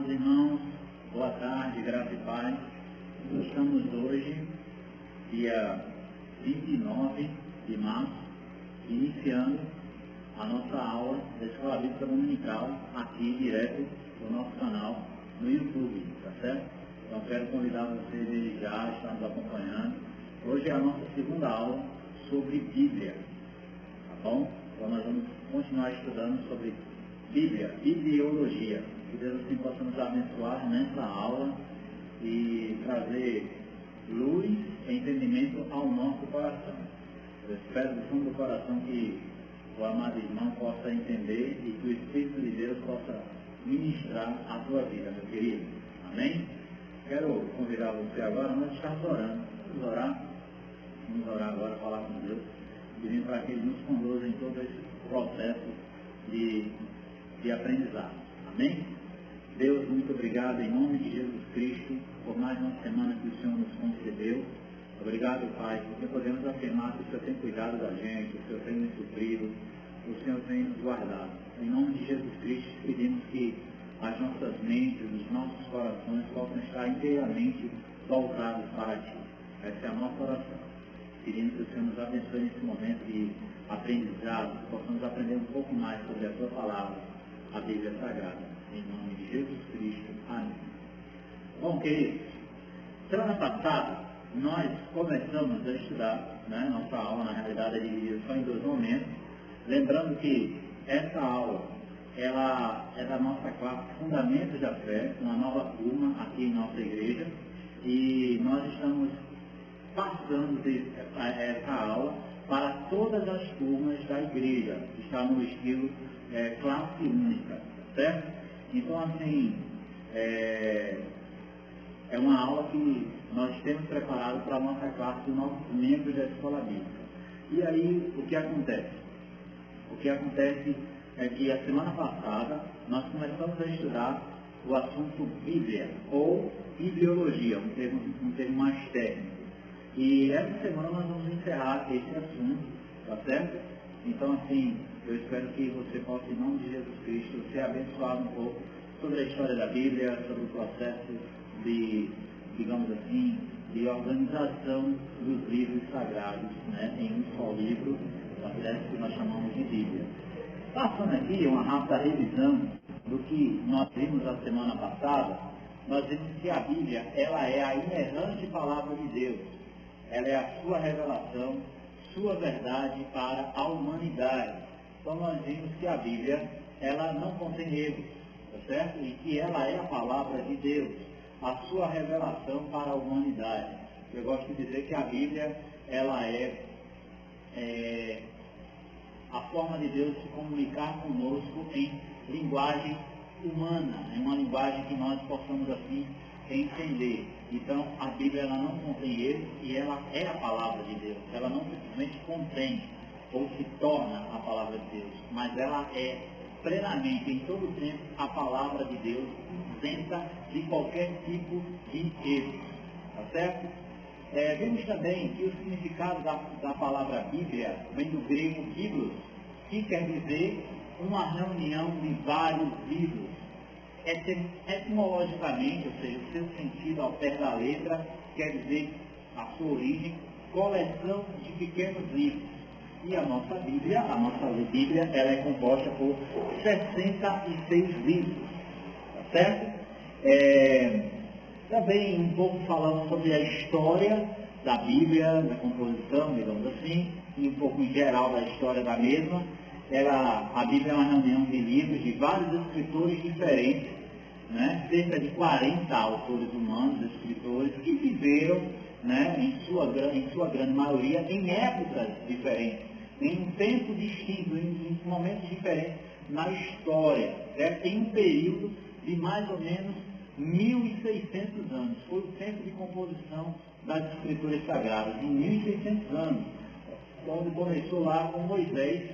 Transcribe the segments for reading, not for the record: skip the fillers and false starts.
Amados irmãos, boa tarde, graça e paz. Nós estamos hoje, dia 29 de março, iniciando a nossa aula da Escola Bíblica Dominical aqui direto do nosso canal no YouTube, tá certo? Então quero convidar vocês desde já a estar nos acompanhando. Hoje é a nossa segunda aula sobre Bíblia, tá bom? Então nós vamos continuar estudando sobre Bíblia, bibliologia. Que Deus assim possa nos abençoar nessa aula e trazer luz e entendimento ao nosso coração. Eu espero do fundo do coração que o amado irmão possa entender e que o Espírito de Deus possa ministrar a sua vida, meu querido. Amém? Quero convidar você agora, nós estamos orando. Vamos orar agora, falar com Deus, pedindo para que Ele nos conduza em todo esse processo de aprendizado. Amém? Deus, muito obrigado em nome de Jesus Cristo por mais uma semana que o Senhor nos concedeu. Obrigado, Pai, porque podemos afirmar que o Senhor tem cuidado da gente, o Senhor tem nos suprido, o Senhor tem nos guardado. Em nome de Jesus Cristo, pedimos que as nossas mentes, os nossos corações possam estar inteiramente voltados para Ti. Essa é a nossa oração. Pedimos que o Senhor nos abençoe nesse momento de aprendizado, que possamos aprender um pouco mais sobre a Tua palavra, a Bíblia Sagrada. Em nome de Jesus Cristo. Amém. Bom, queridos, semana passada nós começamos a estudar, nossa aula na realidade é dividida só em dois momentos, lembrando que essa aula ela é da nossa classe Fundamentos da Fé, uma nova turma aqui em nossa igreja, e nós estamos passando essa aula para todas as turmas da igreja, está no estilo classe única, certo? Então, assim, é uma aula que nós temos preparado para a nossa classe, os nossos membros da Escola Bíblica. E aí, o que acontece? O que acontece é que a semana passada nós começamos a estudar o assunto Bíblia, ou bibliologia, um termo mais técnico. E essa semana nós vamos encerrar esse assunto, tá certo? Então, assim, eu espero que você possa, em nome de Jesus Cristo, ser abençoado um pouco sobre a história da Bíblia, sobre o processo de, digamos assim, de organização dos livros sagrados, em um só livro, tá certo? Que nós chamamos de Bíblia. Passando aqui uma rápida revisão do que nós vimos na semana passada, nós vimos que a Bíblia, ela é a inerrante palavra de Deus. Ela é a sua revelação, sua verdade para a humanidade. Então nós vimos que a Bíblia, ela não contém erros, tá certo? E que ela é a palavra de Deus, a sua revelação para a humanidade. Eu gosto de dizer que a Bíblia, ela é a forma de Deus se comunicar conosco em linguagem humana, em uma linguagem que nós possamos assim entender. Então a Bíblia, ela não contém erros e ela é a palavra de Deus. Ela não simplesmente contém ou se torna a palavra de Deus, mas ela é plenamente, em todo o tempo, a palavra de Deus, isenta de qualquer tipo de erro. Tá certo? Vimos também que o significado da palavra Bíblia vem do grego biblos, que quer dizer uma reunião de vários livros. Etimologicamente, ou seja, o seu sentido ao pé da letra, quer dizer a sua origem, coleção de pequenos livros. E a nossa Bíblia, ela é composta por 66 livros, tá certo? Também um pouco falando sobre a história da Bíblia, da composição, digamos assim, e um pouco em geral da história da mesma. A Bíblia é uma reunião de livros de vários escritores diferentes, cerca de 40 autores humanos, escritores, que viveram, em sua grande maioria, em épocas diferentes, em um tempo distinto, em momentos diferentes na história, certo? Em um período de mais ou menos 1.600 anos. Foi o tempo de composição das Escrituras Sagradas, em 1.600 anos, quando começou lá com Moisés,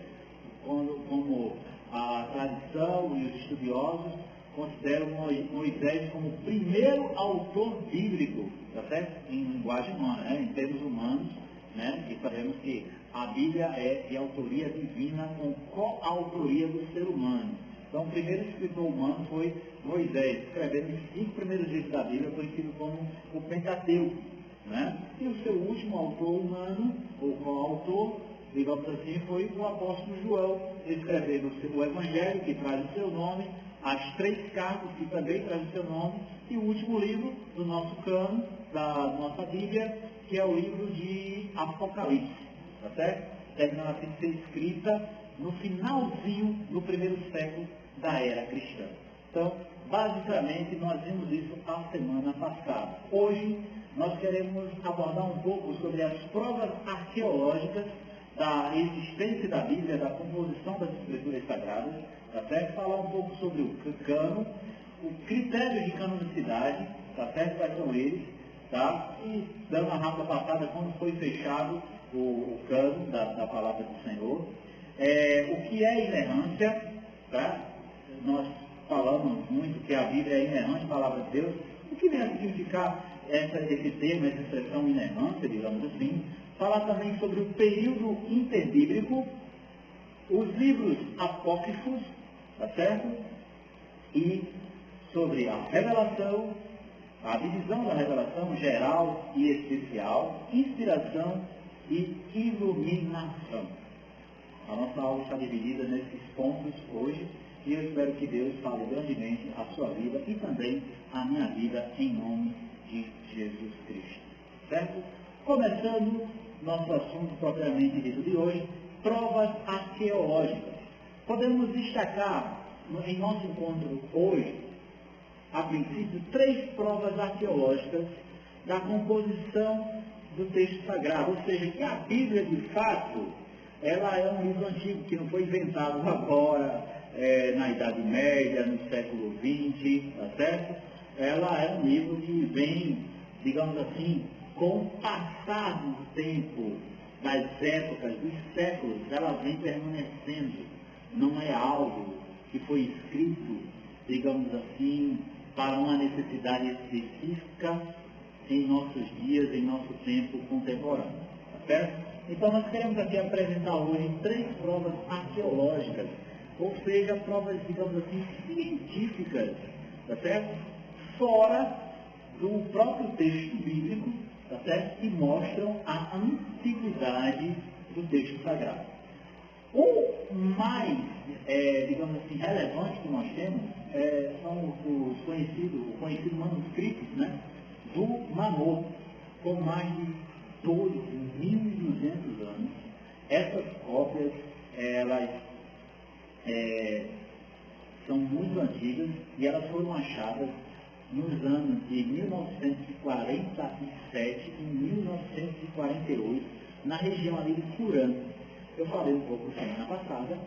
como a tradição e os estudiosos consideram Moisés como o primeiro autor bíblico, tá certo? Em linguagem humana, em termos humanos, e sabemos que a Bíblia é de autoria divina com coautoria do ser humano. Então, o primeiro escritor humano foi Moisés, escrevendo os 5 primeiros livros da Bíblia, conhecido como o Pentateuco, né? E o seu último autor humano, ou coautor, digamos assim, foi o apóstolo João, escrevendo o Evangelho, que traz o seu nome, as 3 cartas, que também traz o seu nome, e o último livro do nosso cano, da nossa Bíblia, que é o livro de Apocalipse, tá certo? Terminando assim de ser escrita no finalzinho do primeiro século da era cristã. Então, basicamente, nós vimos isso a semana passada. Hoje, nós queremos abordar um pouco sobre as provas arqueológicas da existência da Bíblia, da composição das Escrituras Sagradas, tá certo? Falar um pouco sobre o cano, o critério de canonicidade, tá certo? Quais são eles, tá? E dando uma rápida passada quando foi fechado o cano da palavra do Senhor. O que é inerrância, tá? Nós falamos muito que a Bíblia é inerrante, palavra de Deus. O que vem a significar esse termo, essa expressão inerrância, digamos assim? Falar também sobre o período interbíblico, os livros apócrifos, tá certo? E sobre a revelação, a divisão da revelação geral e especial, inspiração e iluminação. A nossa aula está dividida nesses pontos hoje e eu espero que Deus fale grandemente a sua vida e também a minha vida em nome de Jesus Cristo. Certo? Começando nosso assunto propriamente dito de hoje, provas arqueológicas. Podemos destacar em nosso encontro hoje, a princípio, 3 provas arqueológicas da composição do texto sagrado, ou seja, que a Bíblia, de fato, ela é um livro antigo, que não foi inventado agora, na Idade Média, no século XX, tá certo? Ela é um livro que vem, digamos assim, com o passar do tempo, das épocas, dos séculos, ela vem permanecendo. Não é algo que foi escrito, digamos assim, para uma necessidade específica em nossos dias, em nosso tempo contemporâneo. Tá certo? Então nós queremos aqui apresentar hoje 3 provas arqueológicas, ou seja, provas, digamos assim, científicas, tá certo? Fora do próprio texto bíblico, tá certo? Que mostram a antiguidade do texto sagrado. O mais, digamos assim, relevante que nós temos são os conhecidos manuscritos, né, do Mamor, com mais de 2.200 anos. Essas cópias, elas são muito antigas e elas foram achadas nos anos de 1947 e 1948, na região ali de Curã. Eu falei um pouco semana passada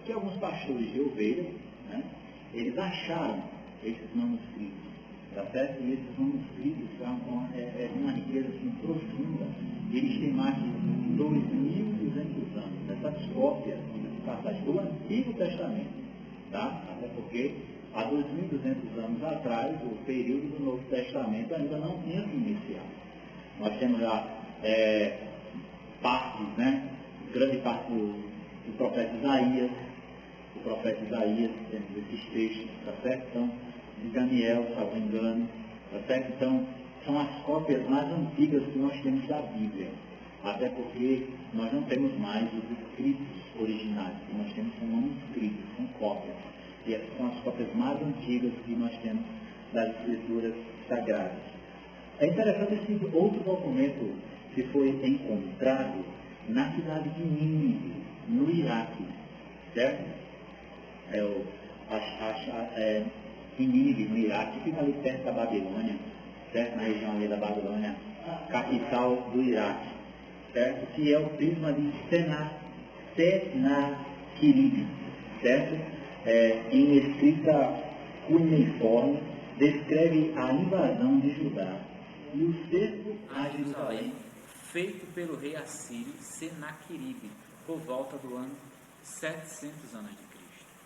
que alguns pastores de ovelhas, né, eles acharam esses manuscritos, tá certo? E esses manuscritos são uma riqueza assim, profunda. Eles têm mais de 2.200 anos. Essas cópias do Antigo Testamento, tá? Até porque há 2.200 anos atrás, o período do Novo Testamento ainda não tinha se iniciado. Nós temos já partes, né? Grande parte do profeta Isaías, temos esses textos, tá certo? Então, de Daniel, se não me engano, tá certo? Então, são as cópias mais antigas que nós temos da Bíblia, até porque nós não temos mais os escritos originais, que nós temos são manuscritos, são cópias, e essas são as cópias mais antigas que nós temos das Escrituras Sagradas. É interessante esse outro documento que foi encontrado na cidade de Nínive, no Iraque, certo? Nínive, no Iraque, fica ali perto da Babilônia, certo? Na região ali da Babilônia, capital do Iraque, certo? Que é o prisma de Senaqueribe, certo? Em escrita cuneiforme, descreve a invasão de Judá e o cerco a Jerusalém, feito pelo rei assírio Senaqueribe, por volta do ano 700 a.C.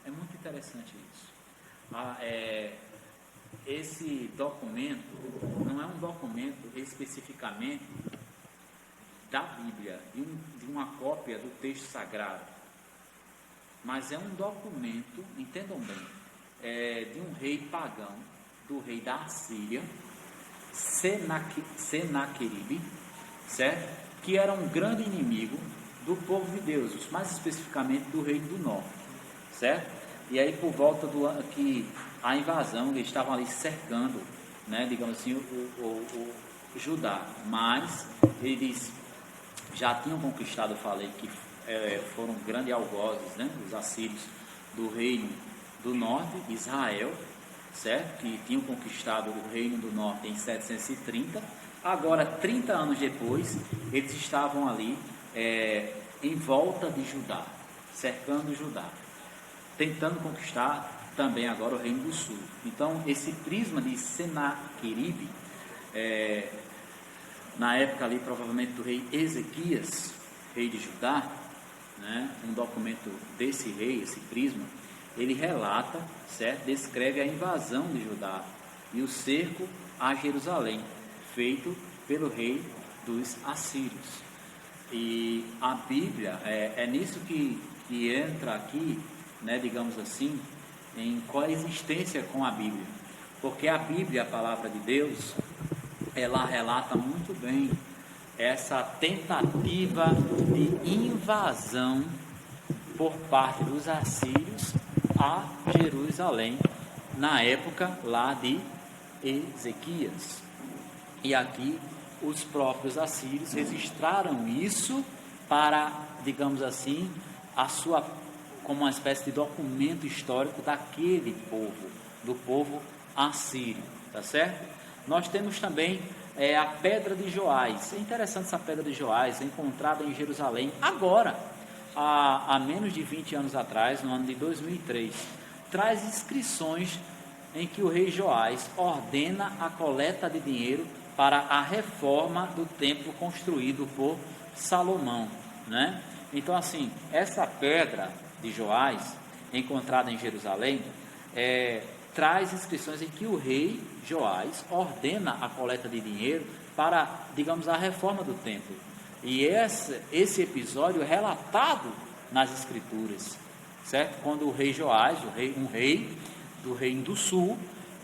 É muito interessante isso. Esse documento não é um documento especificamente da Bíblia, de uma cópia do texto sagrado. mas é um documento, entendam bem, de um rei pagão, do rei da Assíria, Senaqueribe, certo? Que era um grande inimigo do povo de Deus, mais especificamente do reino do norte, certo? E aí por volta do ano que a invasão, eles estavam ali cercando, né, digamos assim, o Judá, mas eles já tinham conquistado, eu falei que foram grandes algozes, né, os assírios do reino do norte, Israel, certo? Que tinham conquistado o reino do norte em 730. Agora, 30 anos depois, eles estavam ali em volta de Judá, cercando Judá, tentando conquistar também agora o reino do sul. Então, esse prisma de Senaqueribe, na época ali provavelmente do rei Ezequias, rei de Judá, né, um documento desse rei, esse prisma, ele relata, certo? Descreve a invasão de Judá e o cerco a Jerusalém, feito pelo rei dos assírios. E a Bíblia, é nisso que entra aqui, né, digamos assim, em coexistência com a Bíblia. Porque a Bíblia, a palavra de Deus, ela relata muito bem essa tentativa de invasão por parte dos assírios a Jerusalém, na época lá de Ezequias. E aqui os próprios assírios registraram isso para, digamos assim, como uma espécie de documento histórico daquele povo, do povo assírio, tá certo? Nós temos também a Pedra de Joás. É interessante essa Pedra de Joás, encontrada em Jerusalém agora, há menos de 20 anos atrás, no ano de 2003, traz inscrições em que o rei Joás ordena a coleta de dinheiro para a reforma do templo construído por Salomão, né? Então, assim, essa pedra de Joás, encontrada em Jerusalém, traz inscrições em que o rei Joás ordena a coleta de dinheiro para, digamos, a reforma do templo. E esse episódio é relatado nas Escrituras, certo? Quando o rei Joás, um rei do Reino do Sul,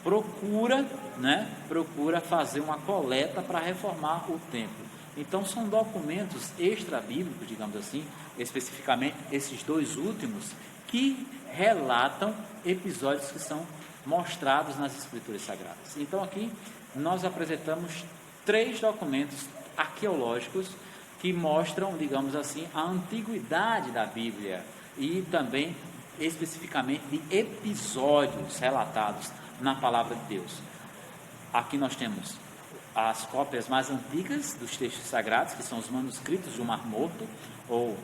procura fazer uma coleta para reformar o templo. Então são documentos extra-bíblicos, digamos assim, especificamente esses dois últimos, que relatam episódios que são mostrados nas Escrituras Sagradas. Então aqui nós apresentamos 3 documentos arqueológicos que mostram, digamos assim, a antiguidade da Bíblia e também especificamente de episódios relatados na Palavra de Deus. Aqui nós temos as cópias mais antigas dos textos sagrados, que são os manuscritos do Mar Morto, ou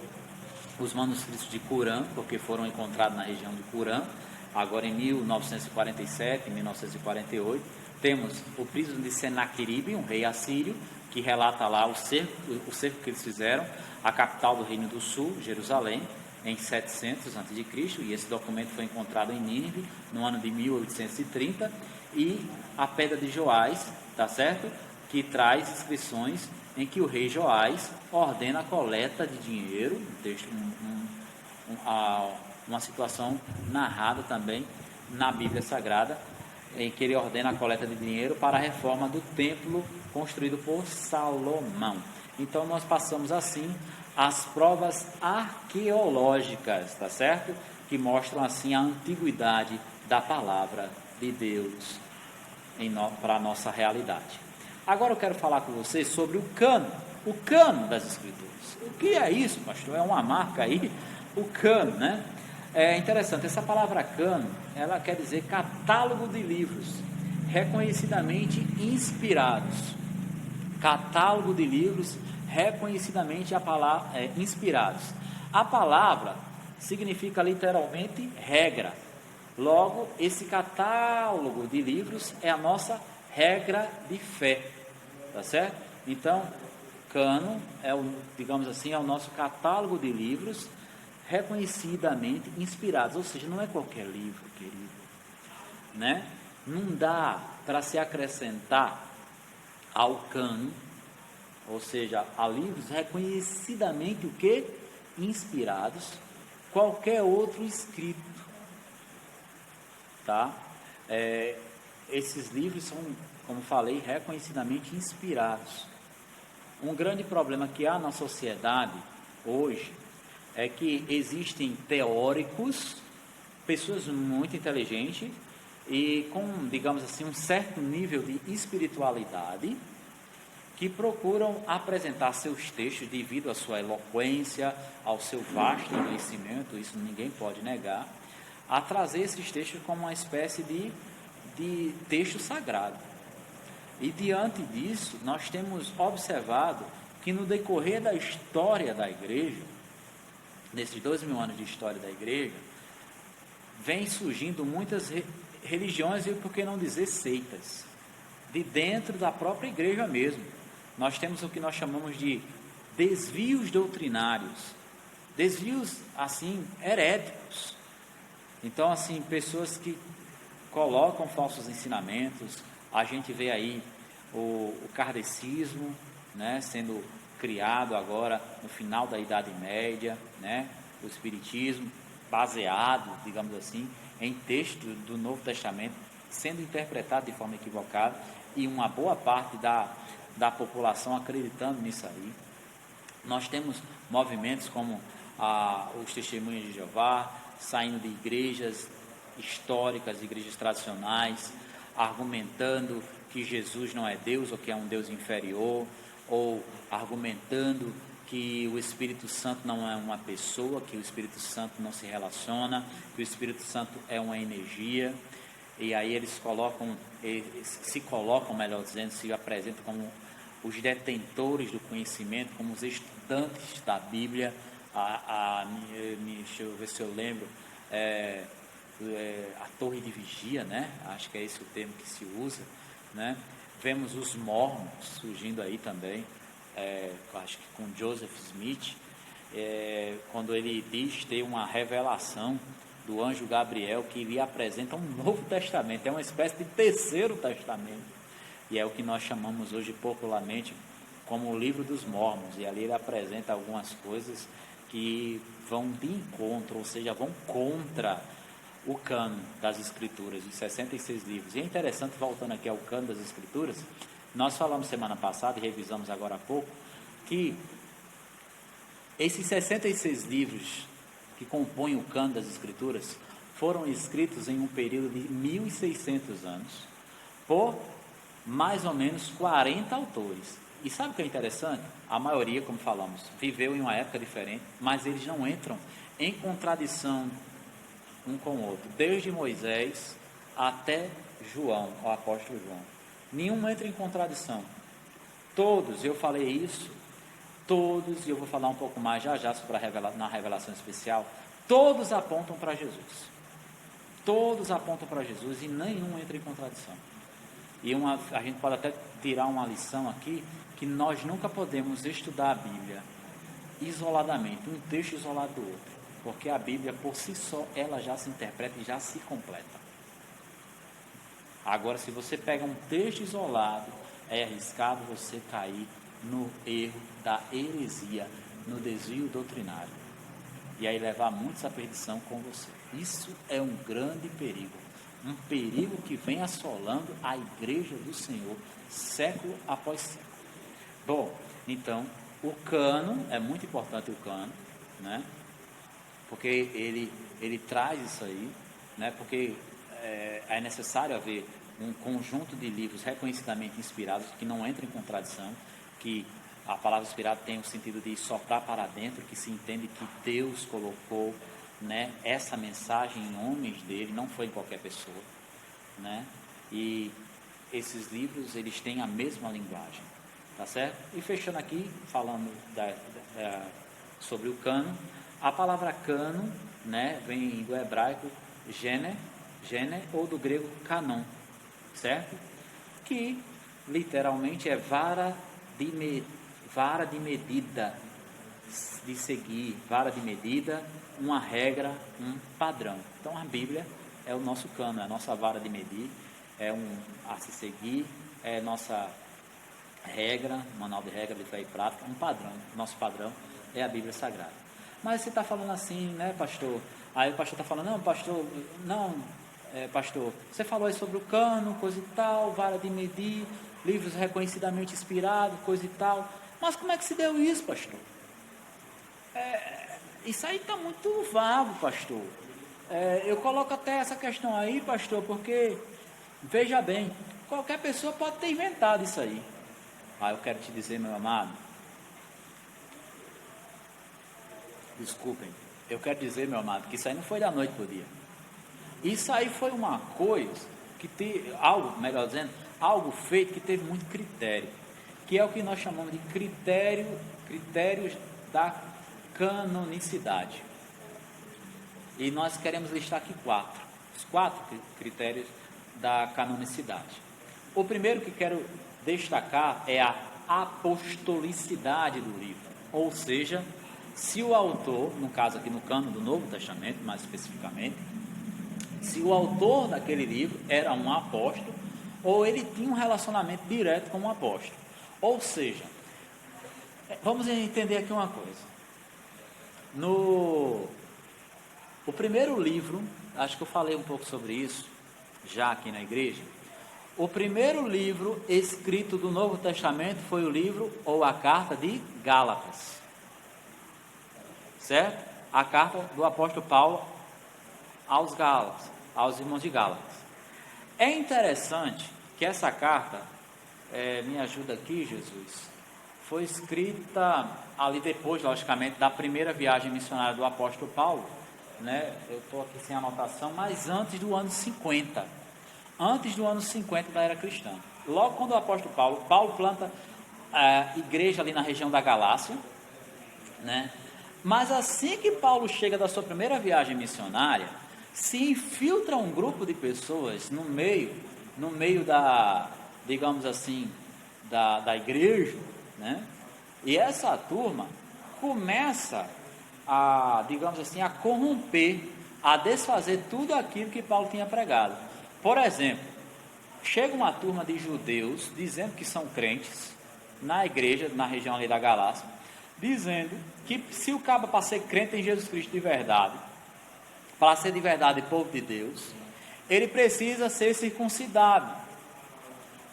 os manuscritos de Qumran, porque foram encontrados na região de Qumran, agora em 1947, em 1948. Temos o prisma de Senaqueribe, um rei assírio, que relata lá o cerco que eles fizeram, a capital do Reino do Sul, Jerusalém, em 700 a.C., e esse documento foi encontrado em Nínive, no ano de 1830, e a Pedra de Joás, tá certo? Que traz inscrições em que o rei Joás ordena a coleta de dinheiro, uma situação narrada também na Bíblia Sagrada, em que ele ordena a coleta de dinheiro para a reforma do templo construído por Salomão. Então nós passamos assim as provas arqueológicas, tá certo? Que mostram assim a antiguidade da palavra de Deus para a nossa realidade. Agora eu quero falar com vocês sobre o cano das Escrituras. O que é isso, pastor? É uma marca aí, o cano, né? É interessante, essa palavra cano, ela quer dizer catálogo de livros, reconhecidamente inspirados. Catálogo de livros, reconhecidamente inspirados. A palavra significa literalmente regra. Logo, esse catálogo de livros é a nossa regra de fé, tá certo? Então, cano digamos assim, é o nosso catálogo de livros reconhecidamente inspirados, ou seja, não é qualquer livro, querido, né? Não dá para se acrescentar ao cano, ou seja, a livros reconhecidamente o que? Inspirados, qualquer outro escrito, tá? Esses livros são, como falei, reconhecidamente inspirados. Um grande problema que há na sociedade hoje é que existem teóricos, pessoas muito inteligentes e com, digamos assim, um certo nível de espiritualidade, que procuram apresentar seus textos devido à sua eloquência, ao seu vasto conhecimento, isso ninguém pode negar, a trazer esses textos como uma espécie de texto sagrado. E diante disso, nós temos observado que no decorrer da história da igreja, nesses 2000 anos de história da igreja, vem surgindo muitas religiões, e por que não dizer seitas, de dentro da própria igreja mesmo. Nós temos o que nós chamamos de desvios doutrinários, desvios assim heréticos. Então, assim, pessoas que colocam falsos ensinamentos. A gente vê aí o kardecismo, né, sendo criado agora no final da Idade Média, né, o espiritismo baseado, digamos assim, em textos do Novo Testamento, sendo interpretado de forma equivocada, e uma boa parte da população acreditando nisso aí. Nós temos movimentos como os Testemunhas de Jeová, saindo de igrejas históricas, igrejas tradicionais, argumentando que Jesus não é Deus, ou que é um Deus inferior, ou argumentando que o Espírito Santo não é uma pessoa, que o Espírito Santo não se relaciona, que o Espírito Santo é uma energia. E aí eles se colocam, melhor dizendo, se apresentam como os detentores do conhecimento, como os estudantes da Bíblia. Deixa eu ver se eu lembro, a torre de vigia, né? Acho que é esse o termo que se usa, né? Vemos os mormons surgindo aí também, acho que com Joseph Smith, quando ele diz ter uma revelação do anjo Gabriel que lhe apresenta um novo testamento, é uma espécie de terceiro testamento, e é o que nós chamamos hoje popularmente como o livro dos mormons, e ali ele apresenta algumas coisas que vão de encontro, ou seja, vão contra o cânon das escrituras, os 66 livros. E é interessante, voltando aqui ao cânon das escrituras, nós falamos semana passada e revisamos agora há pouco, que esses 66 livros que compõem o cânon das escrituras foram escritos em um período de 1600 anos por mais ou menos 40 autores. E sabe o que é interessante? A maioria, como falamos, viveu em uma época diferente, mas eles não entram em contradição um com o outro, desde Moisés até João, o apóstolo João. Nenhum entra em contradição. Todos, eu falei isso, todos, e eu vou falar um pouco mais já sobre na revelação especial, todos apontam para Jesus. Todos apontam para Jesus e nenhum entra em contradição. E a gente pode até tirar uma lição aqui, que nós nunca podemos estudar a Bíblia isoladamente, um texto isolado do outro, porque a Bíblia por si só, ela já se interpreta e já se completa. Agora, se você pega um texto isolado, é arriscado você cair no erro da heresia, no desvio doutrinário, e aí levar muitos à perdição com você. Isso é um grande perigo, um perigo que vem assolando a igreja do Senhor, século após século. Bom, então, o cânon, é muito importante o cânon, né? Porque ele traz isso aí, né? Porque é necessário haver um conjunto de livros reconhecidamente inspirados, que não entram em contradição, que a palavra inspirada tem o sentido de soprar para dentro, que se entende que Deus colocou, né, essa mensagem em homens dele, não foi em qualquer pessoa, né? E esses livros, eles têm a mesma linguagem, tá certo? E fechando aqui, falando sobre o cânon, a palavra cânon, né, vem do hebraico gene, ou do grego canon, certo? Que literalmente é vara de medida, de seguir, vara de medida, uma regra, um padrão. Então a Bíblia é o nosso cânon, é a nossa vara de medir, a se seguir, é nossa regra, manual de regra de fé e prática, um padrão. Nosso padrão é a Bíblia Sagrada. mas você está falando assim, né, pastor? Aí o pastor está falando, não, pastor, não, pastor, você falou aí sobre o cano, coisa e tal, vara de medir, livros reconhecidamente inspirados, coisa e tal, mas como é que se deu isso, pastor? Isso aí está muito vago, pastor. Eu coloco até essa questão aí, pastor, porque, veja bem, qualquer pessoa pode ter inventado isso aí. Eu quero te dizer, meu amado, desculpem, eu quero dizer, meu amado, que isso aí não foi da noite para o dia. Isso aí foi uma coisa que teve, algo, melhor dizendo, algo feito que teve muito critério, que é o que nós chamamos de critérios da canonicidade. E nós queremos listar aqui os quatro critérios da canonicidade. O primeiro que quero destacar é a apostolicidade do livro, ou seja, se o autor, no caso aqui no cânon do Novo Testamento, mais especificamente, se o autor daquele livro era um apóstolo, ou ele tinha um relacionamento direto com um apóstolo. Ou seja, vamos entender aqui uma coisa. O primeiro livro, acho que eu falei um pouco sobre isso, já aqui na igreja, o primeiro livro escrito do Novo Testamento foi o livro ou a carta de Gálatas, certo? A carta do apóstolo Paulo aos Gálatas, aos irmãos de Gálatas. É interessante que essa carta, me ajuda aqui, Jesus, foi escrita ali depois, logicamente, da primeira viagem missionária do apóstolo Paulo, né? Eu estou aqui sem anotação, mas antes do ano 50, antes do ano 50 da era cristã. Logo quando o apóstolo Paulo planta a igreja ali na região da Galácia, né? Mas assim que Paulo chega da sua primeira viagem missionária, se infiltra um grupo de pessoas no meio da, digamos assim, da igreja, né? E essa turma começa a, digamos assim, a corromper, a desfazer tudo aquilo que Paulo tinha pregado. Por exemplo, chega uma turma de judeus dizendo que são crentes na igreja, na região ali da Galácia, dizendo que se o cabo para ser crente em Jesus Cristo de verdade, para ser de verdade povo de Deus, ele precisa ser circuncidado,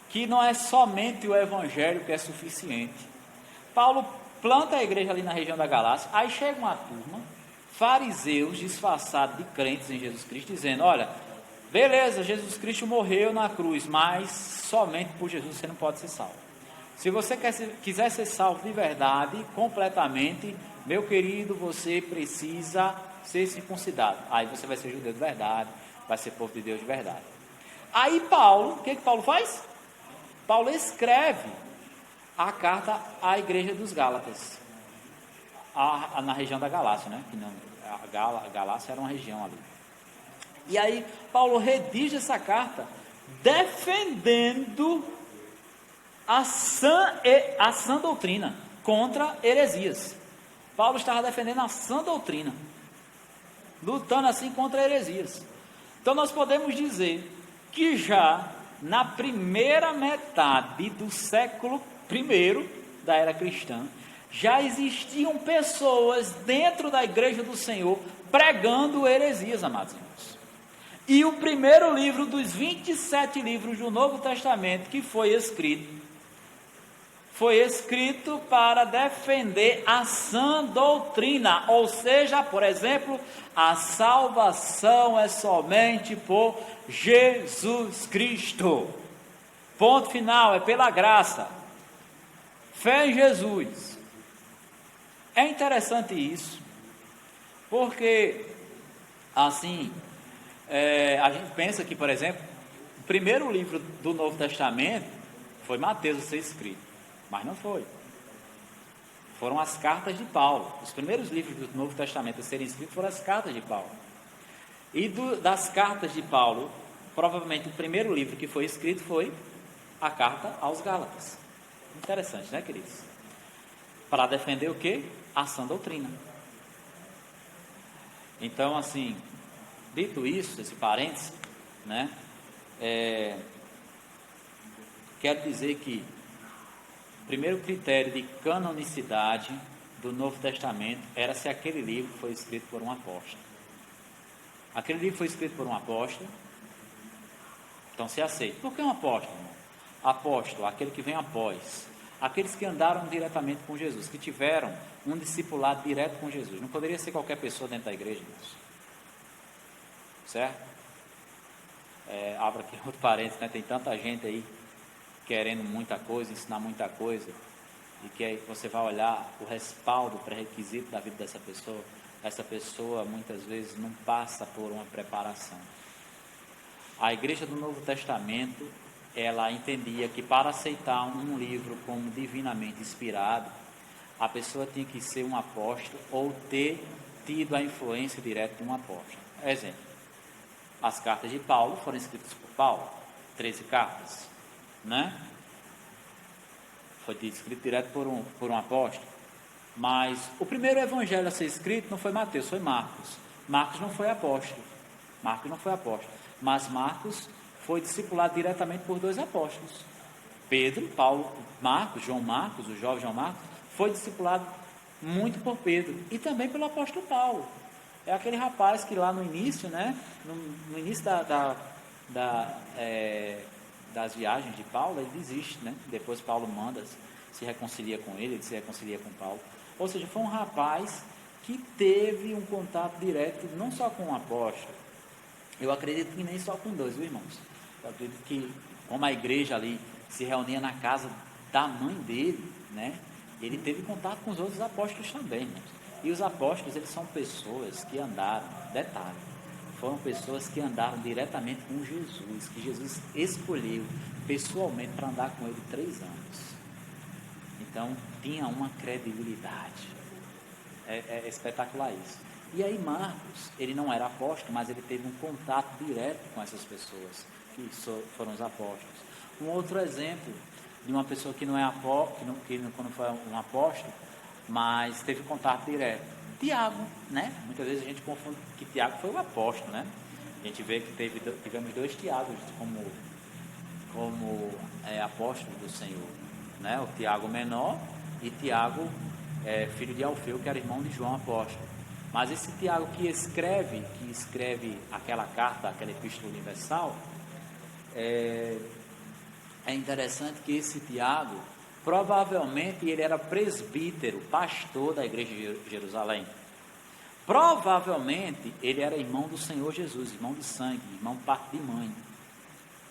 que não é somente o evangelho que é suficiente. Paulo planta a igreja ali na região da Galácia, aí chega uma turma, fariseus disfarçados de crentes em Jesus Cristo, dizendo, olha, beleza, Jesus Cristo morreu na cruz, mas somente por Jesus você não pode ser salvo. Se você quiser ser salvo de verdade, completamente, meu querido, você precisa ser circuncidado. Aí você vai ser judeu de verdade, vai ser povo de Deus de verdade. Aí Paulo, o que Paulo faz? Paulo escreve a carta à igreja dos Gálatas, na região da Galácia, né? Que não, a Galácia era uma região ali. E aí Paulo redige essa carta defendendo a sã doutrina contra heresias. Paulo estava defendendo a sã doutrina, lutando assim contra heresias. Então nós podemos dizer que já na primeira metade do século I da era cristã, já existiam pessoas dentro da igreja do Senhor pregando heresias, amados irmãos. E o primeiro livro dos 27 livros do Novo Testamento que foi escrito para defender a sã doutrina, ou seja, por exemplo, a salvação é somente por Jesus Cristo. Ponto final, é pela graça. Fé em Jesus. É interessante isso, porque assim, a gente pensa que, por exemplo, o primeiro livro do Novo Testamento foi Mateus a ser escrito, mas não foi. Foram as cartas de Paulo. Os primeiros livros do Novo Testamento a serem escritos foram as cartas de Paulo. E das cartas de Paulo, provavelmente o primeiro livro que foi escrito foi a carta aos Gálatas. Interessante, né, queridos? Para defender o quê? A sã doutrina. Então, assim, dito isso, esse parênteses, né, quero dizer que o primeiro critério de canonicidade do Novo Testamento era se aquele livro foi escrito por um apóstolo. Aquele livro foi escrito por um apóstolo, então se aceita. Por que um apóstolo, irmão? Apóstolo, aquele que vem após, aqueles que andaram diretamente com Jesus, que tiveram um discipulado direto com Jesus. Não poderia ser qualquer pessoa dentro da igreja, irmãos. Certo? Abro aqui outro parênteses, né? Tem tanta gente aí querendo muita coisa, ensinar muita coisa, e que aí você vai olhar o respaldo, o pré-requisito da vida dessa pessoa. Essa pessoa muitas vezes não passa por uma preparação. A igreja do Novo Testamento, ela entendia que para aceitar um livro como divinamente inspirado, a pessoa tinha que ser um apóstolo ou ter tido a influência direta de um apóstolo. Exemplo, as cartas de Paulo foram escritas por Paulo, 13 cartas, né? Foi escrito direto por um apóstolo. Mas o primeiro evangelho a ser escrito não foi Mateus, foi Marcos. Marcos não foi apóstolo. Mas Marcos foi discipulado diretamente por 2 apóstolos. Pedro, Paulo, Marcos, João Marcos, o jovem João Marcos, foi discipulado muito por Pedro e também pelo apóstolo Paulo. É aquele rapaz que lá no início, né, no início das viagens de Paulo, ele desiste, né? Depois Paulo manda, se reconcilia com ele se reconcilia com Paulo. Ou seja, foi um rapaz que teve um contato direto, não só com um apóstolo, eu acredito que nem só com 2, viu, irmãos? Eu acredito que, como a igreja ali se reunia na casa da mãe dele, né, ele teve contato com os outros apóstolos também, irmãos. E os apóstolos, eles são pessoas que andaram, detalhe, foram pessoas que andaram diretamente com Jesus, que Jesus escolheu pessoalmente para andar com ele 3 anos. Então, tinha uma credibilidade. É espetacular isso. E aí Marcos, ele não era apóstolo, mas ele teve um contato direto com essas pessoas, que foram os apóstolos. Um outro exemplo de uma pessoa que não é apóstolo, que não foi um apóstolo, mas teve contato direto. Tiago, né? Muitas vezes a gente confunde que Tiago foi o apóstolo, né? A gente vê que tivemos 2 Tiagos como apóstolo do Senhor, né? O Tiago menor e Tiago, filho de Alfeu, que era irmão de João apóstolo. Mas esse Tiago que escreve aquela carta, aquela epístola universal, é interessante que esse Tiago, provavelmente ele era presbítero, pastor da igreja de Jerusalém. Provavelmente ele era irmão do Senhor Jesus, irmão de sangue, irmão parte de mãe.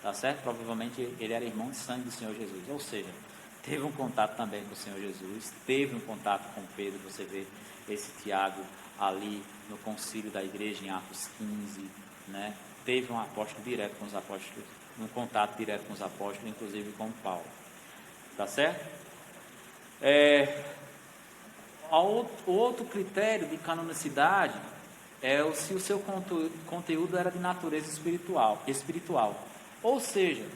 Tá certo? Provavelmente ele era irmão de sangue do Senhor Jesus. Ou seja, teve um contato também com o Senhor Jesus, teve um contato com Pedro. Você vê esse Tiago ali no concílio da igreja em Atos 15, né? Teve um apóstolo direto com os apóstolos, um contato direto com os apóstolos, inclusive com Paulo. Tá certo? O outro critério de canonicidade é se o seu conteúdo era de natureza espiritual. Ou seja,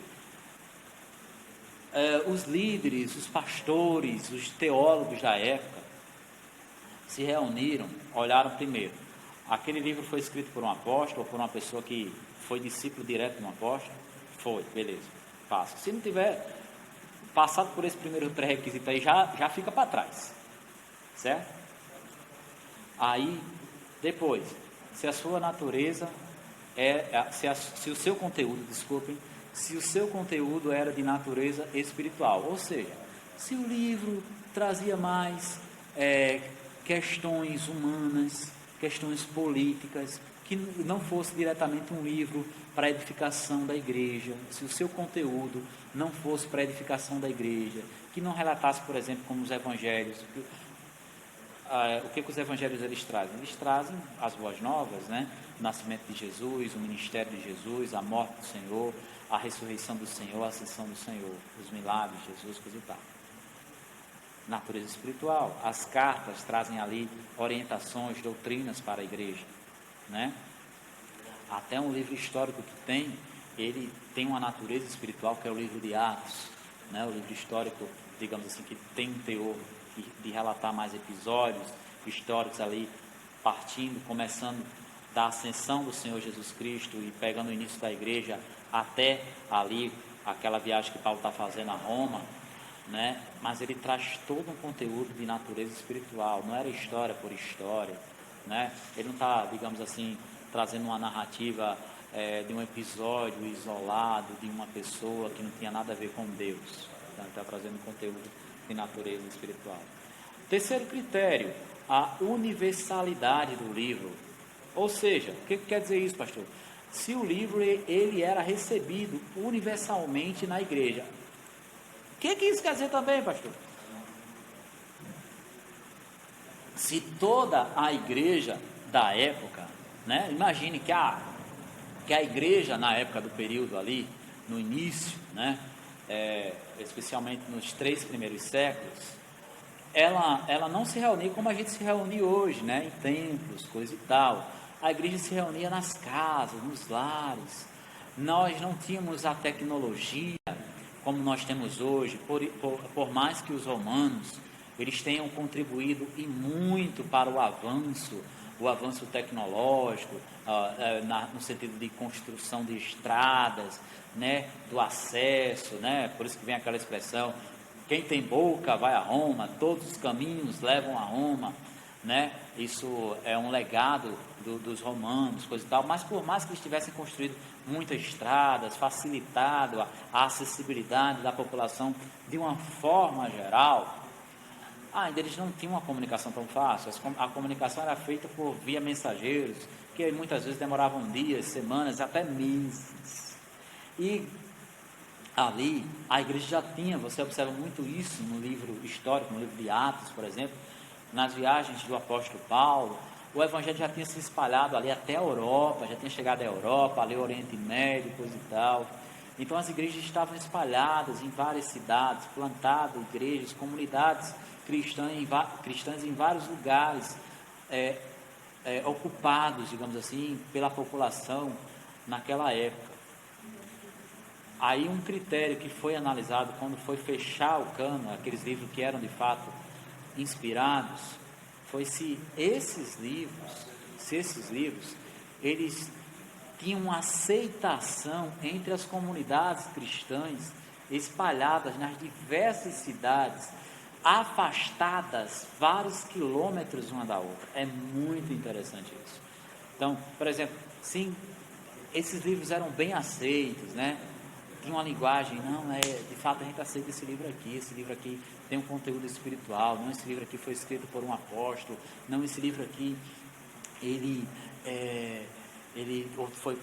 os líderes, os pastores, os teólogos da época se reuniram, olharam primeiro, aquele livro foi escrito por um apóstolo ou por uma pessoa que foi discípulo direto de um apóstolo? Foi, beleza, passa. Se não tiver passado por esse primeiro pré-requisito aí, já fica para trás, certo? Aí, depois, se a sua natureza se o seu conteúdo, se o seu conteúdo era de natureza espiritual, ou seja, se o livro trazia mais questões humanas, questões políticas, que não fosse diretamente um livro para edificação da igreja, se o seu conteúdo não fosse para edificação da igreja, que não relatasse, por exemplo, como os evangelhos. O que os evangelhos eles trazem? Eles trazem as boas novas, né? O nascimento de Jesus, o ministério de Jesus, a morte do Senhor, a ressurreição do Senhor, a ascensão do Senhor, os milagres de Jesus, coisa e tal. Natureza espiritual. As cartas trazem ali orientações, doutrinas para a igreja, né? Até um livro histórico que ele tem uma natureza espiritual, que é o livro de Atos, né? O livro histórico, digamos assim, que tem um teor de relatar mais episódios históricos ali, começando da ascensão do Senhor Jesus Cristo e pegando o início da igreja até ali, aquela viagem que Paulo está fazendo a Roma. né? Mas ele traz todo um conteúdo de natureza espiritual, não era história por história, né? Ele não está, digamos assim, trazendo uma narrativa de um episódio isolado de uma pessoa que não tinha nada a ver com Deus, então, ele está trazendo conteúdo de natureza espiritual. Terceiro critério, a universalidade do livro. Ou seja, o que quer dizer isso, pastor? Se o livro ele era recebido universalmente na igreja. O que isso quer dizer também, pastor? Se toda a igreja da época, né? Imagine que a igreja na época do período ali, no início, né? Especialmente nos 3 primeiros séculos, ela não se reunia como a gente se reúne hoje, né? Em templos, coisa e tal. A igreja se reunia nas casas, nos lares. Nós não tínhamos a tecnologia como nós temos hoje, por mais que os romanos eles tenham contribuído e muito para o avanço tecnológico, no sentido de construção de estradas, né, do acesso, né, por isso que vem aquela expressão, quem tem boca vai a Roma, todos os caminhos levam a Roma, né? Isso é um legado dos romanos, coisa e tal, mas por mais que eles tivessem construído muitas estradas, facilitado a acessibilidade da população de uma forma geral, ainda eles não tinham uma comunicação tão fácil. A comunicação era feita por via mensageiros, que muitas vezes demoravam dias, semanas, até meses. E ali, a igreja já tinha, você observa muito isso no livro histórico, no livro de Atos, por exemplo, nas viagens do apóstolo Paulo, o evangelho já tinha se espalhado ali até a Europa, já tinha chegado à Europa, ali ao Oriente Médio, coisa e tal. Então as igrejas estavam espalhadas em várias cidades, plantadas igrejas, comunidades cristãs em vários lugares, ocupados, digamos assim, pela população naquela época. Aí um critério que foi analisado quando foi fechar o cânon, aqueles livros que eram de fato inspirados, foi se esses livros, eles tinham uma aceitação entre as comunidades cristãs espalhadas nas diversas cidades, afastadas vários quilômetros uma da outra. É muito interessante isso. Então, por exemplo, sim, esses livros eram bem aceitos, né? Tinha uma linguagem, de fato a gente aceita esse livro aqui tem um conteúdo espiritual, não, esse livro aqui foi escrito por um apóstolo, não, esse livro aqui, ele foi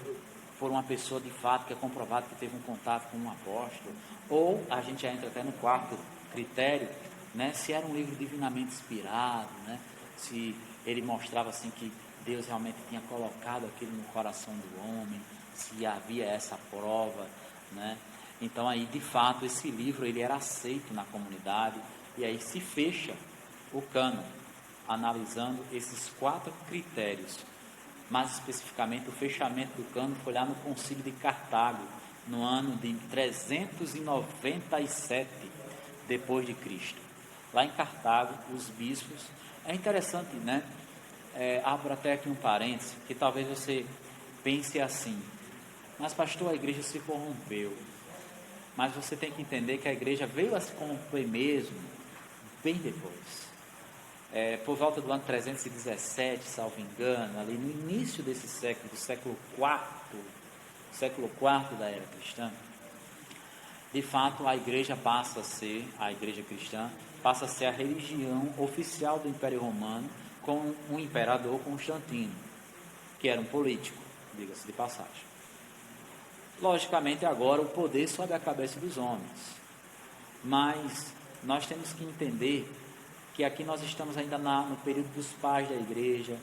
por uma pessoa de fato que é comprovado que teve um contato com um apóstolo, ou a gente já entra até no quarto critério, né, se era um livro divinamente inspirado, né, se ele mostrava assim que Deus realmente tinha colocado aquilo no coração do homem, se havia essa prova, né? Então aí de fato esse livro ele era aceito na comunidade, e aí se fecha o cânon analisando esses 4 critérios. Mais especificamente o fechamento do cânon foi lá no Concílio de Cartago, no ano de 397 depois de Cristo. Lá em Cartago os bispos, é interessante, né? Abro até aqui um parêntese, que talvez você pense assim: mas pastor, a igreja se corrompeu. Mas você tem que entender que a igreja veio a se corromper mesmo bem depois. Por volta do ano 317, salvo engano, ali no início desse século, do século IV da era cristã, de fato a igreja cristã passa a ser a religião oficial do Império Romano, com o imperador Constantino, que era um político, diga-se de passagem. Logicamente agora o poder sobe a cabeça dos homens, mas nós temos que entender que aqui nós estamos ainda no período dos pais da igreja,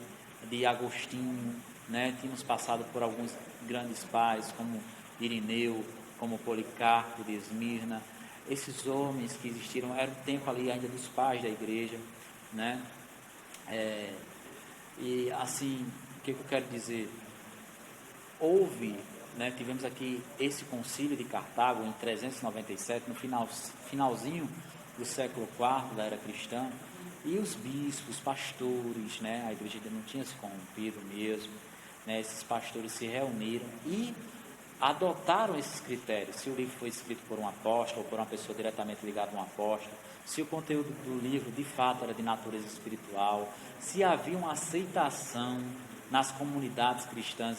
de Agostinho, né? Tínhamos passado por alguns grandes pais, como Irineu, como Policarpo de Esmirna. Esses homens que existiram, era o tempo ali ainda dos pais da igreja, né? E assim, o que eu quero dizer? Tivemos aqui esse concílio de Cartago em 397, no finalzinho do século IV da era cristã, e os bispos, pastores, né, a igreja ainda não tinha se corrompido mesmo, né, esses pastores se reuniram e adotaram esses critérios, se o livro foi escrito por um apóstolo ou por uma pessoa diretamente ligada a um apóstolo, se o conteúdo do livro de fato era de natureza espiritual, se havia uma aceitação nas comunidades cristãs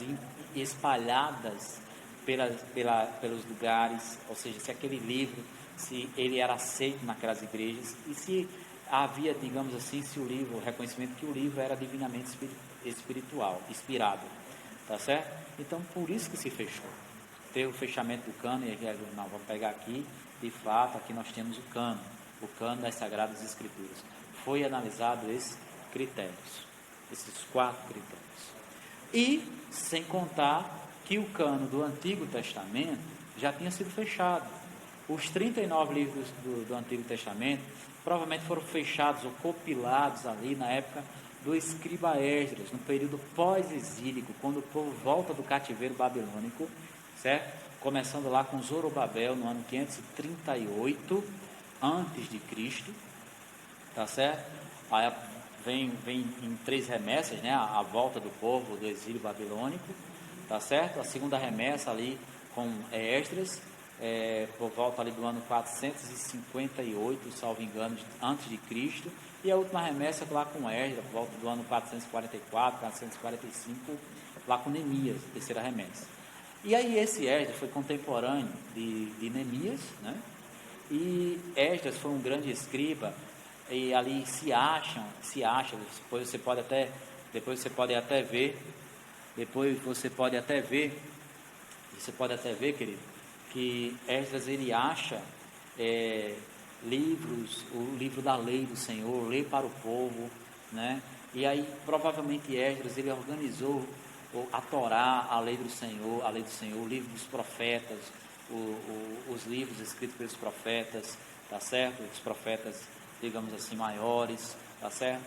espalhadas pelos lugares, ou seja, se aquele livro, se ele era aceito naquelas igrejas, e se havia, digamos assim, se o livro, o reconhecimento que o livro era divinamente espiritual, inspirado, tá certo? Então, por isso que se fechou. Teve o fechamento do cano, e aqui, não, vamos pegar aqui, de fato, aqui nós temos o cano das Sagradas Escrituras. Foi analisado esses critérios, esses 4 critérios. E, sem contar que o cano do Antigo Testamento já tinha sido fechado. Os 39 livros do Antigo Testamento provavelmente foram fechados ou compilados ali na época do escriba Esdras, no período pós-exílico, quando o povo volta do cativeiro babilônico, certo? Começando lá com Zorobabel no ano 538 antes de Cristo, tá certo? Aí vem em 3 remessas, né? A volta do povo do exílio babilônico, tá certo? A segunda remessa ali com Esdras, por volta ali do ano 458, salvo engano, antes de Cristo, e a última remessa lá com Esdras, por volta do ano 444, 445, lá com Neemias, terceira remessa. E aí esse Esdras foi contemporâneo de Neemias, né? E Esdras foi um grande escriba, e ali se acha, depois você pode até ver, querido, que Esdras ele acha livros, o livro da lei do Senhor, lei para o povo, né? E aí provavelmente Esdras ele organizou a Torá, a lei do Senhor, o livro dos profetas, os livros escritos pelos profetas, tá certo? Os profetas, digamos assim, maiores, tá certo?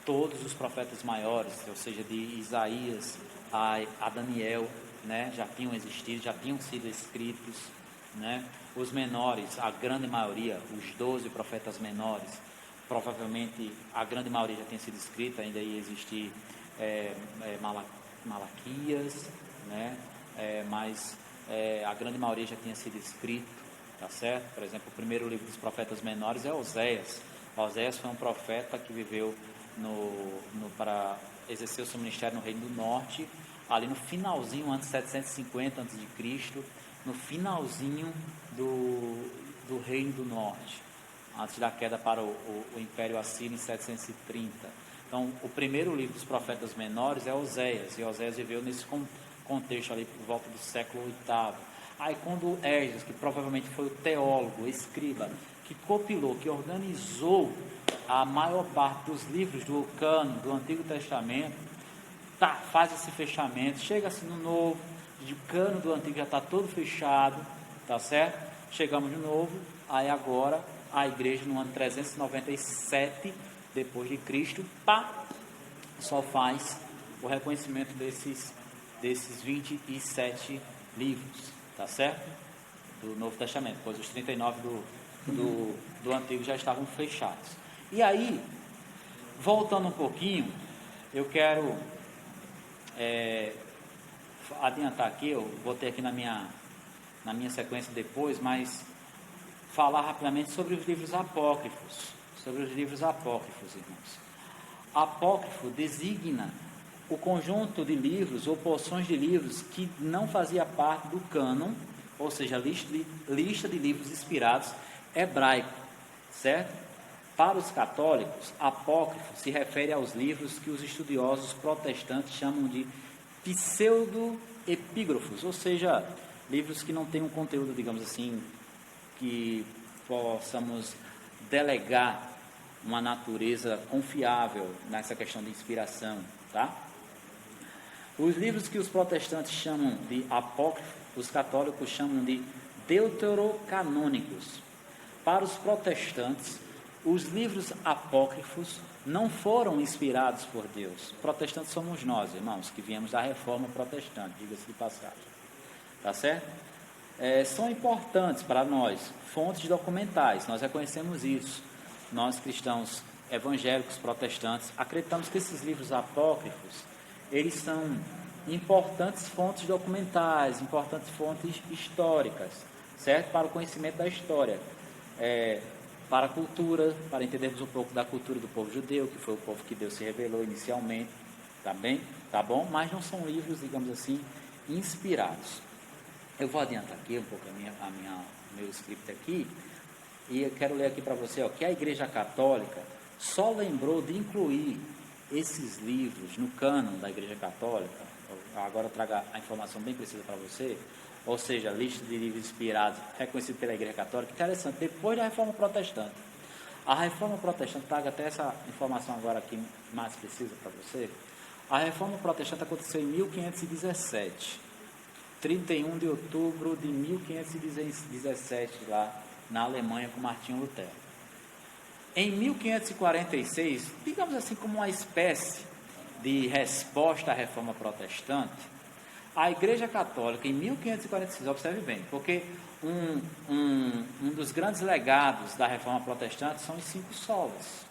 Todos os profetas maiores, ou seja, de Isaías a Daniel, né? Já tinham existido, já tinham sido escritos, né? Os menores, a grande maioria, os 12 profetas menores, provavelmente a grande maioria já tinha sido escrita, ainda ia existir Malaquias, né? Mas a grande maioria já tinha sido escrito, tá certo? Por exemplo, o primeiro livro dos profetas menores é Oséias. Oséias foi um profeta que viveu para exercer o seu ministério no Reino do Norte, ali no finalzinho, antes de 750 a.C., no finalzinho do Reino do Norte, antes da queda para o Império Assírio em 730. Então, o primeiro livro dos profetas menores é Oséias, e Oséias viveu nesse contexto ali por volta do século VIII. Aí quando Esdras, que provavelmente foi o teólogo, escriba, que compilou, que organizou a maior parte dos livros do cano do Antigo Testamento, faz esse fechamento, chega-se no Novo, o cano do Antigo já está todo fechado, tá certo? Chegamos no Novo, aí agora a igreja no ano 397 depois de Cristo, só faz o reconhecimento desses 27 livros, tá certo? Do Novo Testamento, pois os 39 do Antigo já estavam fechados. E aí, voltando um pouquinho, eu quero adiantar aqui, eu botei aqui na minha sequência depois, mas falar rapidamente sobre os livros apócrifos. Irmãos. Apócrifo designa o conjunto de livros ou porções de livros que não fazia parte do cânon, ou seja, lista de livros inspirados hebraico, certo? Para os católicos, apócrifo se refere aos livros que os estudiosos protestantes chamam de pseudo-epígrafos, ou seja, livros que não têm um conteúdo, digamos assim, que possamos delegar uma natureza confiável nessa questão de inspiração, tá? Os livros que os protestantes chamam de apócrifos, os católicos chamam de deuterocanônicos. Para os protestantes, os livros apócrifos não foram inspirados por Deus. Protestantes somos nós, irmãos, que viemos da reforma protestante, diga-se de passagem. Tá certo? São importantes para nós, fontes documentais, nós reconhecemos isso. Nós, cristãos evangélicos protestantes, acreditamos que esses livros apócrifos, eles são importantes fontes documentais, importantes fontes históricas, certo? Para o conhecimento da história, para a cultura, para entendermos um pouco da cultura do povo judeu, que foi o povo que Deus se revelou inicialmente, tá bem? Tá bom? Mas não são livros, digamos assim, inspirados. Eu vou adiantar aqui um pouco meu script aqui, e eu quero ler aqui para você, ó, que a Igreja Católica só lembrou de incluir esses livros no cânon da Igreja Católica. Agora eu trago a informação bem precisa para você, ou seja, a lista de livros inspirados reconhecidos pela Igreja Católica. Interessante, depois da Reforma Protestante. A Reforma Protestante, trago até essa informação agora aqui mais precisa para você. A Reforma Protestante aconteceu em 1517, 31 de outubro de 1517, lá na Alemanha, com Martinho Lutero. Em 1546, digamos assim, como uma espécie de resposta à Reforma Protestante, a Igreja Católica, em 1546, observe bem, porque um dos grandes legados da Reforma Protestante são os 5 solas,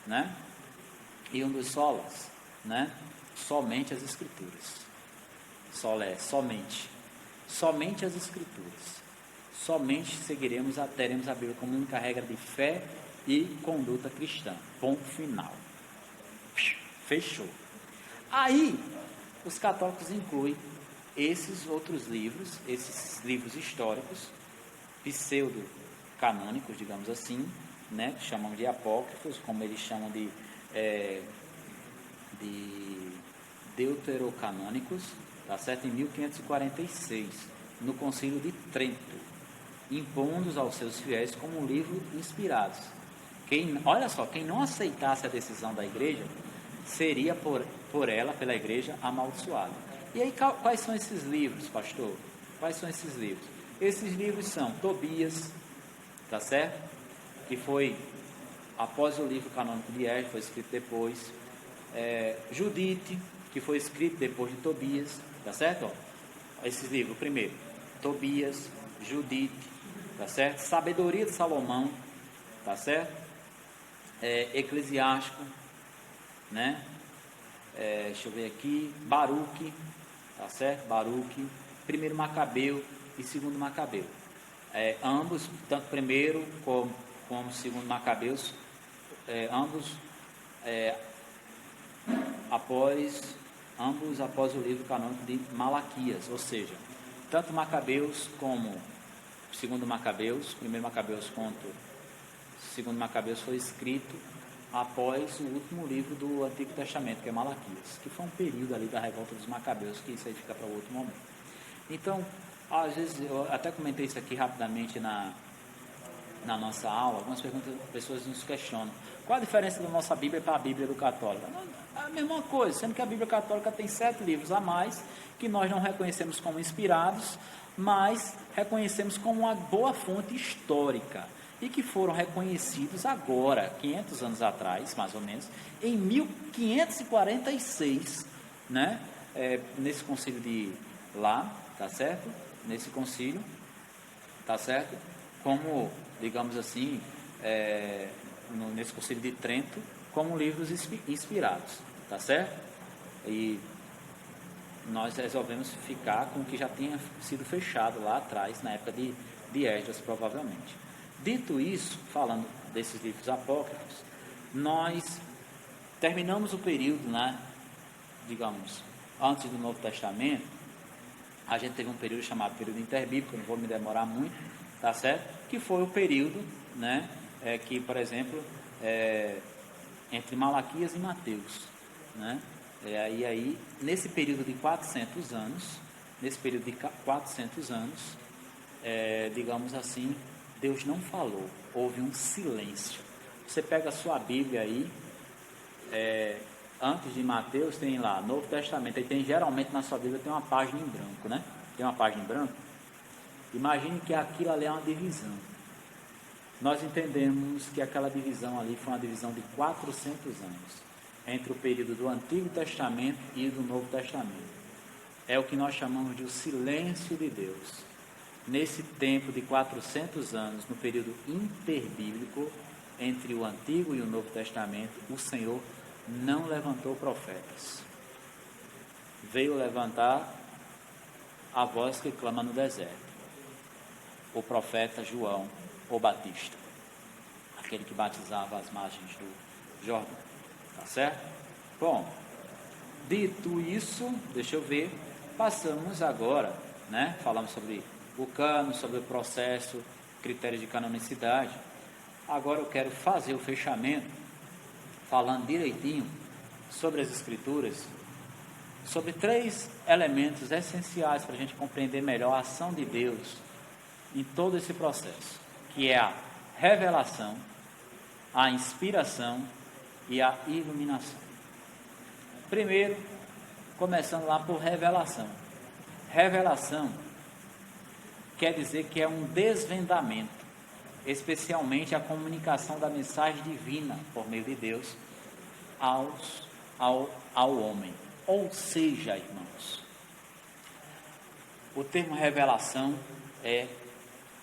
né? E um dos solas, né? Somente as Escrituras. Sola é somente as Escrituras. Somente teremos a Bíblia como única regra de fé e conduta cristã. Ponto final. Fechou. Aí, os católicos incluem esses outros livros, esses livros históricos, pseudo-canônicos, digamos assim, né, que chamam de apócrifos, como eles chamam de deuterocanônicos, tá certo? Em 1546, no Concílio de Trento, impondo-os aos seus fiéis como um livro inspirado. Olha só, quem não aceitasse a decisão da igreja, seria pela igreja, amaldiçoado. E aí, quais são esses livros, pastor? Quais são esses livros? Esses livros são Tobias, tá certo? Que foi após o livro canônico de Esdras, foi escrito depois. Judite, que foi escrito depois de Tobias, tá certo? Esses livros, primeiro, Tobias, Judite, tá certo? Sabedoria de Salomão, tá certo? Eclesiástico, né? Deixa eu ver aqui, Baruque, tá certo? Baruque, primeiro Macabeu e segundo Macabeu. Ambos, tanto primeiro como segundo Macabeus, ambos após o livro canônico de Malaquias, ou seja, tanto Macabeus como segundo Macabeus, primeiro Macabeus quanto segundo Macabeus foi escrito após o último livro do Antigo Testamento, que é Malaquias, que foi um período ali da revolta dos Macabeus, que isso aí fica para outro momento. Então, às vezes, eu até comentei isso aqui rapidamente na nossa aula, algumas pessoas nos questionam, qual a diferença da nossa Bíblia para a Bíblia do católico? É a mesma coisa, sendo que a Bíblia católica tem 7 livros a mais, que nós não reconhecemos como inspirados, mas reconhecemos como uma boa fonte histórica, e que foram reconhecidos agora, 500 anos atrás, mais ou menos, em 1546, né? Nesse concílio de lá, tá certo? Nesse concílio, tá certo? Como, digamos assim, nesse concílio de Trento, como livros inspirados, tá certo? E nós resolvemos ficar com o que já tinha sido fechado lá atrás, na época de Esdras, provavelmente. Dito isso, falando desses livros apócrifos, nós terminamos o período, né, digamos, antes do Novo Testamento. A gente teve um período chamado período interbíblico, não vou me demorar muito, tá certo? Que foi o período, né, que, por exemplo, entre Malaquias e Mateus, né? E aí, nesse período de 400 anos, digamos assim, Deus não falou, houve um silêncio. Você pega a sua Bíblia aí, antes de Mateus tem lá, Novo Testamento, aí geralmente na sua Bíblia tem uma página em branco, né? Tem uma página em branco. Imagine que aquilo ali é uma divisão. Nós entendemos que aquela divisão ali foi uma divisão de 400 anos, entre o período do Antigo Testamento e do Novo Testamento. É o que nós chamamos de o silêncio de Deus. Nesse tempo de 400 anos, no período interbíblico, entre o Antigo e o Novo Testamento, o Senhor não levantou profetas. veio levantar a voz que clama no deserto. O profeta João, o Batista, aquele que batizava as margens do Jordão, tá certo? Bom, dito isso, deixa eu ver, passamos agora, né? Falamos sobre o cano, sobre o processo, critério de canonicidade. Agora eu quero fazer o fechamento, falando direitinho sobre as Escrituras, sobre 3 elementos essenciais para a gente compreender melhor a ação de Deus em todo esse processo, que é a revelação, a inspiração e a iluminação. Primeiro, começando lá por revelação. Revelação quer dizer que é um desvendamento, especialmente a comunicação da mensagem divina por meio de Deus ao homem. Ou seja, irmãos, o termo revelação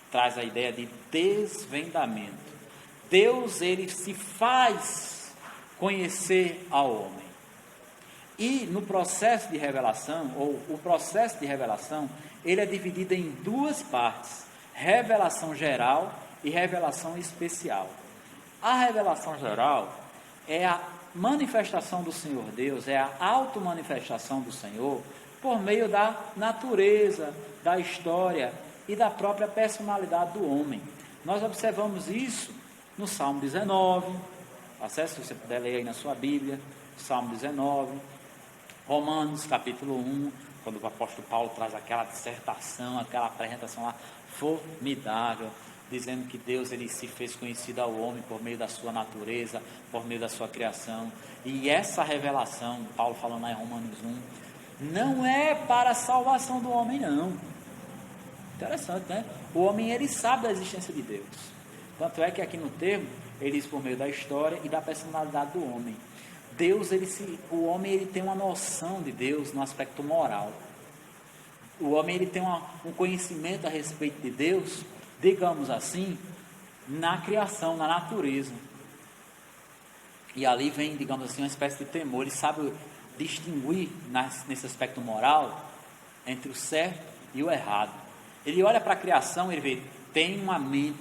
traz a ideia de desvendamento. Deus, ele se faz conhecer ao homem. E no processo de revelação, ou o processo de revelação, ele é dividido em 2 partes: revelação geral e revelação especial. A revelação geral é a manifestação do Senhor Deus, é a automanifestação do Senhor por meio da natureza, da história e da própria personalidade do homem. Nós observamos isso no Salmo 19, acesse, se você puder ler aí na sua Bíblia, Salmo 19, Romanos capítulo 1, quando o apóstolo Paulo traz aquela dissertação, aquela apresentação lá formidável, dizendo que Deus, ele se fez conhecido ao homem por meio da sua natureza, por meio da sua criação. E essa revelação, Paulo falando lá em Romanos 1, não é para a salvação do homem, não. Interessante, né? O homem, ele sabe da existência de Deus. Tanto é que aqui no termo, ele diz por meio da história e da personalidade do homem. Deus, o homem, ele tem uma noção de Deus no aspecto moral. O homem, ele tem um conhecimento a respeito de Deus, digamos assim, na criação, na natureza. E ali vem, digamos assim, uma espécie de temor. Ele sabe distinguir nesse aspecto moral entre o certo e o errado. Ele olha para a criação e ele vê, tem uma mente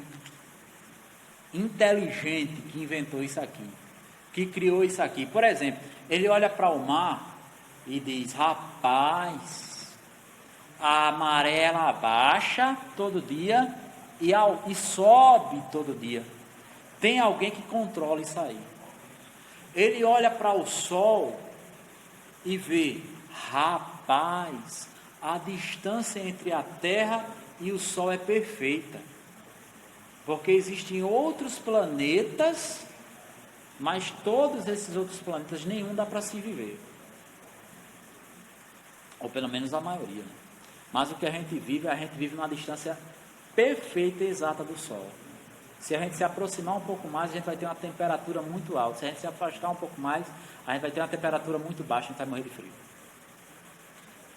inteligente que inventou isso aqui, que criou isso aqui. Por exemplo, ele olha para o mar e diz, rapaz, a maré ela baixa todo dia e sobe todo dia. Tem alguém que controla isso aí. Ele olha para o sol e vê, rapaz, a distância entre a Terra e o Sol é perfeita, porque existem outros planetas, mas todos esses outros planetas, nenhum dá para se viver, ou pelo menos a maioria, né? Mas o que a gente vive numa distância perfeita e exata do Sol. Se a gente se aproximar um pouco mais, a gente vai ter uma temperatura muito alta. Se a gente se afastar um pouco mais, a gente vai ter uma temperatura muito baixa, a gente vai morrer de frio.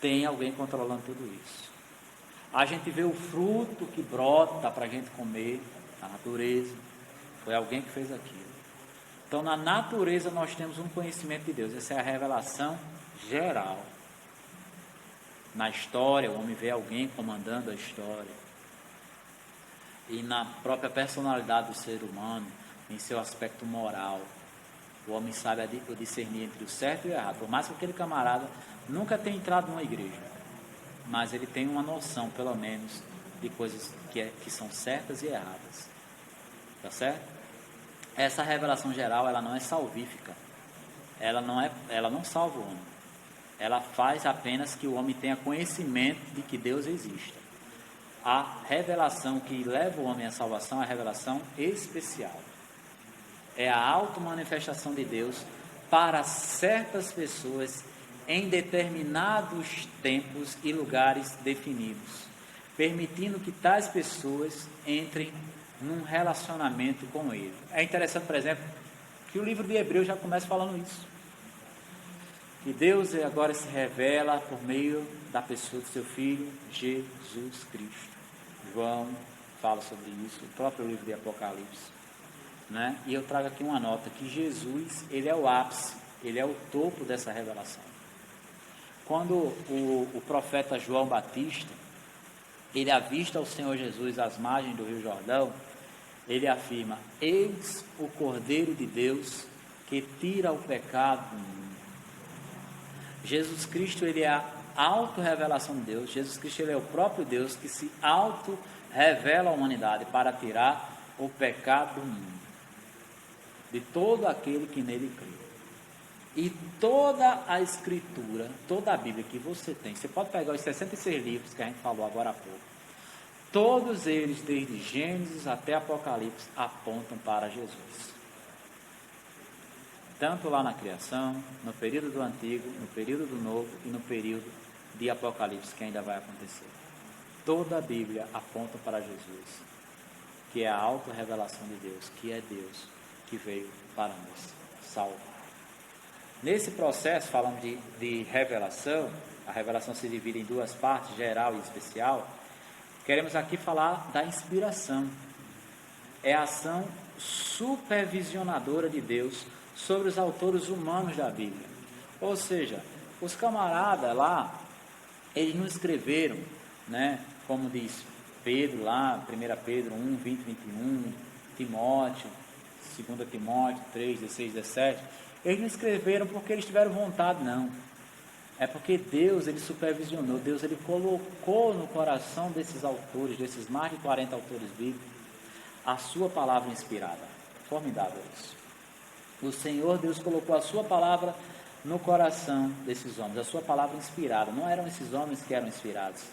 Tem alguém controlando tudo isso. A gente vê o fruto que brota para a gente comer, a natureza. Foi alguém que fez aquilo. Então, na natureza, nós temos um conhecimento de Deus. Essa é a revelação geral. Na história, o homem vê alguém comandando a história. E na própria personalidade do ser humano, em seu aspecto moral, o homem sabe discernir entre o certo e o errado. Por mais que aquele camarada nunca tenha entrado numa igreja, mas ele tem uma noção, pelo menos, de coisas que são certas e erradas. Tá certo? Essa revelação geral, ela não é salvífica. Ela não salva o homem. Ela faz apenas que o homem tenha conhecimento de que Deus existe. A revelação que leva o homem à salvação é a revelação especial. É a automanifestação de Deus para certas pessoas em determinados tempos e lugares definidos, permitindo que tais pessoas entrem num relacionamento com Ele. É interessante, por exemplo, que o livro de Hebreus já começa falando isso. Que Deus agora se revela por meio da pessoa do seu Filho, Jesus Cristo. João fala sobre isso, o próprio livro de Apocalipse. Né? E eu trago aqui uma nota, que Jesus, ele é o ápice, ele é o topo dessa revelação. quando o profeta João Batista, ele avista o Senhor Jesus às margens do Rio Jordão, ele afirma: eis o Cordeiro de Deus que tira o pecado do mundo. Jesus Cristo, ele é a auto-revelação de Deus. Jesus Cristo, ele é o próprio Deus que se auto-revela à humanidade para tirar o pecado do mundo, de todo aquele que nele crê. E toda a Escritura, toda a Bíblia que você tem, você pode pegar os 66 livros que a gente falou agora há pouco, todos eles, desde Gênesis até Apocalipse, apontam para Jesus. Tanto lá na criação, no período do Antigo, no período do Novo e no período de Apocalipse, que ainda vai acontecer. Toda a Bíblia aponta para Jesus, que é a auto-revelação de Deus, que é Deus que veio para nos salvar. Nesse processo, falando de revelação, a revelação se divide em duas partes, geral e especial. Queremos aqui falar da inspiração. É a ação supervisionadora de Deus sobre os autores humanos da Bíblia. Ou seja, os camaradas lá, eles não escreveram, né, como diz Pedro lá, 1 Pedro 1, 20, 21, Timóteo, 2 Timóteo 3, 16, 17, eles não escreveram porque eles tiveram vontade, não. É porque Deus, ele supervisionou, Deus, ele colocou no coração desses autores, desses mais de 40 autores bíblicos, a sua palavra inspirada. Formidável isso. O Senhor Deus colocou a sua palavra no coração desses homens, a sua palavra inspirada. Não eram esses homens que eram inspirados,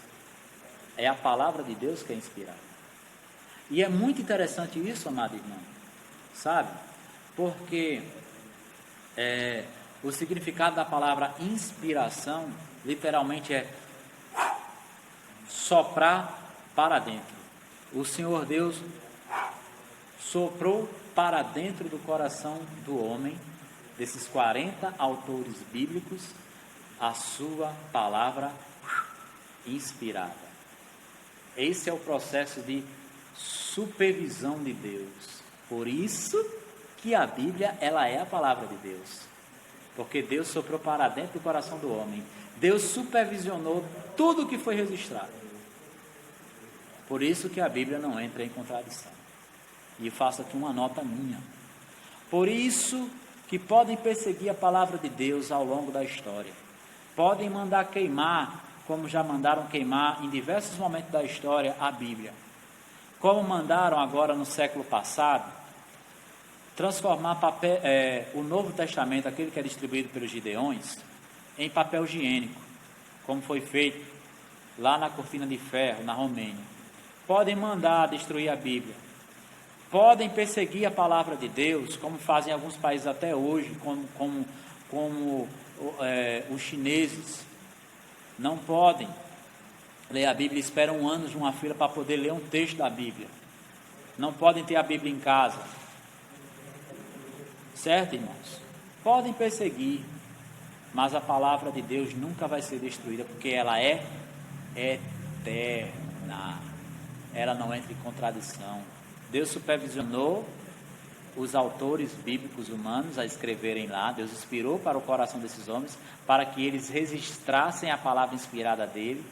é a palavra de Deus que é inspirada. E é muito interessante isso, amado irmão, sabe? Porque o significado da palavra inspiração literalmente é soprar para dentro. O Senhor Deus soprou para dentro do coração do homem, desses 40 autores bíblicos, a sua palavra inspirada. Esse é o processo de supervisão de Deus. Por isso que a Bíblia, ela é a palavra de Deus. Porque Deus soprou para dentro do coração do homem. Deus supervisionou tudo que foi registrado. Por isso que a Bíblia não entra em contradição. E faço aqui uma nota minha. Por isso que podem perseguir a palavra de Deus ao longo da história. Podem mandar queimar, como já mandaram queimar em diversos momentos da história, a Bíblia. Como mandaram agora no século passado, transformar o Novo Testamento, aquele que é distribuído pelos Gideões, em papel higiênico, como foi feito lá na Cortina de Ferro, na Romênia. Podem mandar destruir a Bíblia. Podem perseguir a palavra de Deus, como fazem alguns países até hoje, como os chineses. Não podem ler a Bíblia, esperam anos de uma fila para poder ler um texto da Bíblia. Não podem ter a Bíblia em casa. Certo, irmãos? Podem perseguir, mas a palavra de Deus nunca vai ser destruída, porque ela é eterna. Ela não entra em contradição. Deus supervisionou os autores bíblicos humanos a escreverem lá. Deus inspirou para o coração desses homens, para que eles registrassem a palavra inspirada dele.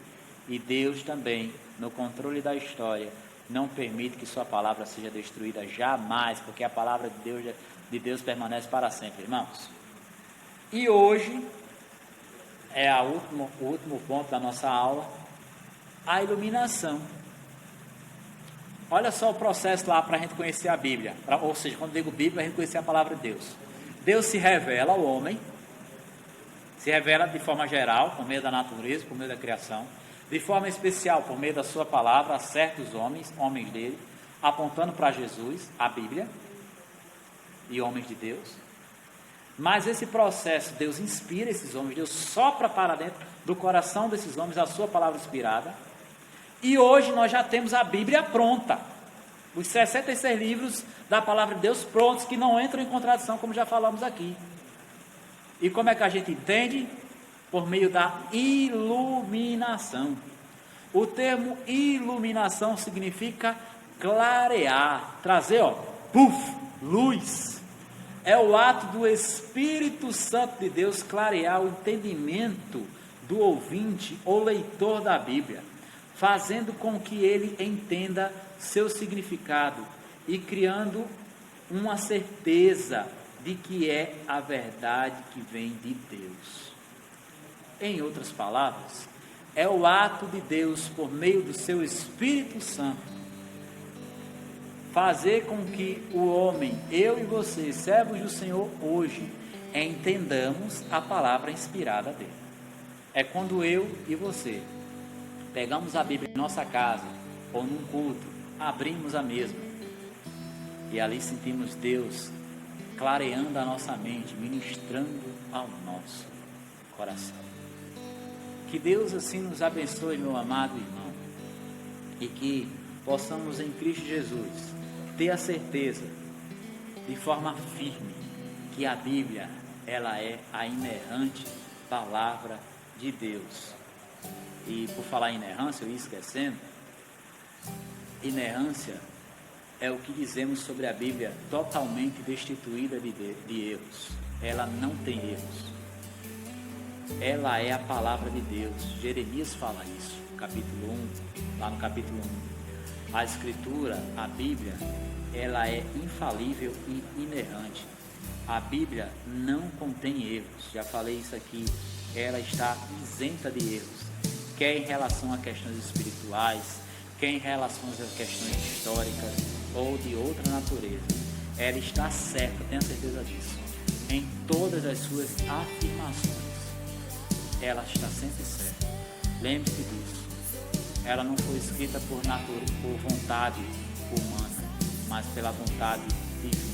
E Deus também, no controle da história, não permite que sua palavra seja destruída jamais, porque a palavra de Deus permanece para sempre, irmãos. E hoje é o último ponto da nossa aula, a iluminação. Olha só o processo lá para a gente conhecer a Bíblia. Ou seja, quando digo Bíblia, a gente conhecer a palavra de Deus. Deus se revela ao homem, se revela de forma geral, por meio da natureza, por meio da criação, de forma especial, por meio da sua palavra, a certos homens dele, apontando para Jesus, a Bíblia, e homens de Deus. Mas esse processo, Deus inspira esses homens, Deus sopra para dentro do coração desses homens a sua palavra inspirada. E hoje nós já temos a Bíblia pronta, os 66 livros da palavra de Deus prontos, que não entram em contradição, como já falamos aqui. E como é que a gente entende? Por meio da iluminação. O termo iluminação significa clarear, trazer, luz. É o ato do Espírito Santo de Deus clarear o entendimento do ouvinte ou leitor da Bíblia, fazendo com que ele entenda seu significado e criando uma certeza de que é a verdade que vem de Deus. Em outras palavras, é o ato de Deus, por meio do seu Espírito Santo, fazer com que o homem, eu e você, servos do Senhor hoje, entendamos a palavra inspirada dele. É quando eu e você pegamos a Bíblia em nossa casa ou num culto, abrimos a mesma e ali sentimos Deus clareando a nossa mente, ministrando ao nosso coração. Que Deus assim nos abençoe, meu amado irmão, e que possamos em Cristo Jesus ter a certeza, de forma firme, que a Bíblia, ela é a inerrante palavra de Deus. E por falar em inerrância, eu ia esquecendo, inerrância é o que dizemos sobre a Bíblia totalmente destituída de erros. Ela não tem erros. Ela é a palavra de Deus. Jeremias fala isso, capítulo 1, lá no capítulo 1. A Escritura, a Bíblia, ela é infalível e inerrante. A Bíblia não contém erros. Já falei isso aqui. Ela está isenta de erros. Quer em relação a questões espirituais, quer em relação a questões históricas ou de outra natureza. Ela está certa, tenha certeza disso. Em todas as suas afirmações, ela está sempre certa. Lembre-se disso. Ela não foi escrita por vontade humana, mas pela vontade divina.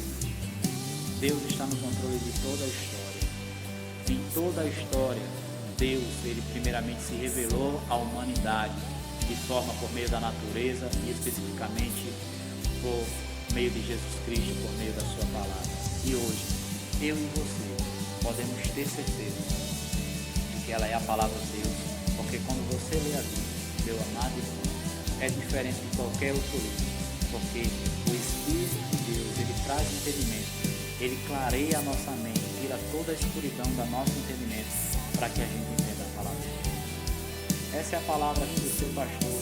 Deus está no controle de toda a história. Em toda a história, Deus, ele primeiramente se revelou à humanidade de forma por meio da natureza e especificamente por meio de Jesus Cristo, por meio da sua palavra. E hoje, eu e você podemos ter certeza de que ela é a palavra de Deus, porque quando você lê a Bíblia, meu amado irmão, é diferente de qualquer outro livro, porque o Espírito de Deus, ele traz entendimento, ele clareia a nossa mente, tira toda a escuridão do nosso entendimento, para que a gente entenda a palavra de Deus. Essa é a palavra aqui do seu pastor,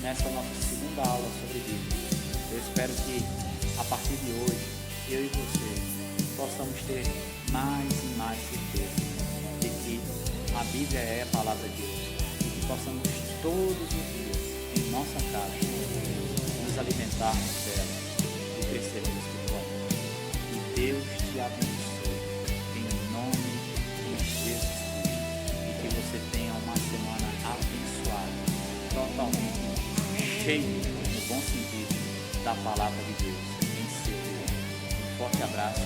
nessa nossa segunda aula sobre Bíblia. Eu espero que, a partir de hoje, eu e você possamos ter mais e mais certeza de que a Bíblia é a palavra de Deus e que possamos todos os dias, em nossa casa, nos alimentarmos dela e crescermos espiritualmente. E Deus te abençoe, em nome de Jesus Cristo, e que você tenha uma semana abençoada, totalmente cheia, no bom sentido, da palavra de Deus em seu dia. Um forte abraço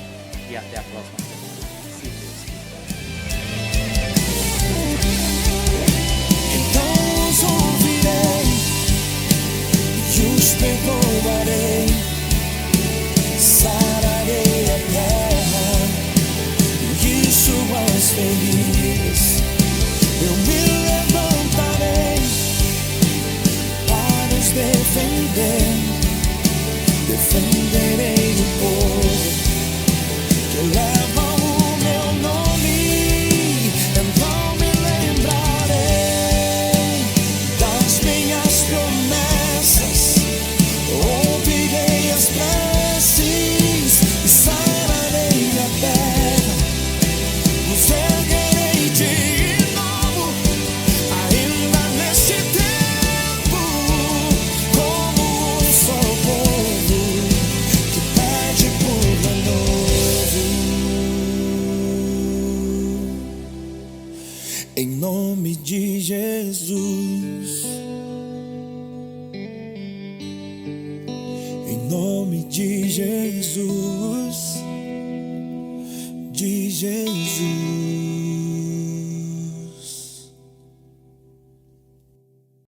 e até a próxima semana, se Deus quiser. Então os ouvirei e os perdoarei, sararei a terra e suas feridas. Eu me levantarei para os defender. Defenderei o povo que leva o meu nome. Então me lembrarei das minhas promessas. Ouvirei as preces e sararei a terra. Os erguerei de novo, ainda neste tempo, como um só povo que pede por renovo. Em nome de Jesus, em nome de Jesus, de Jesus.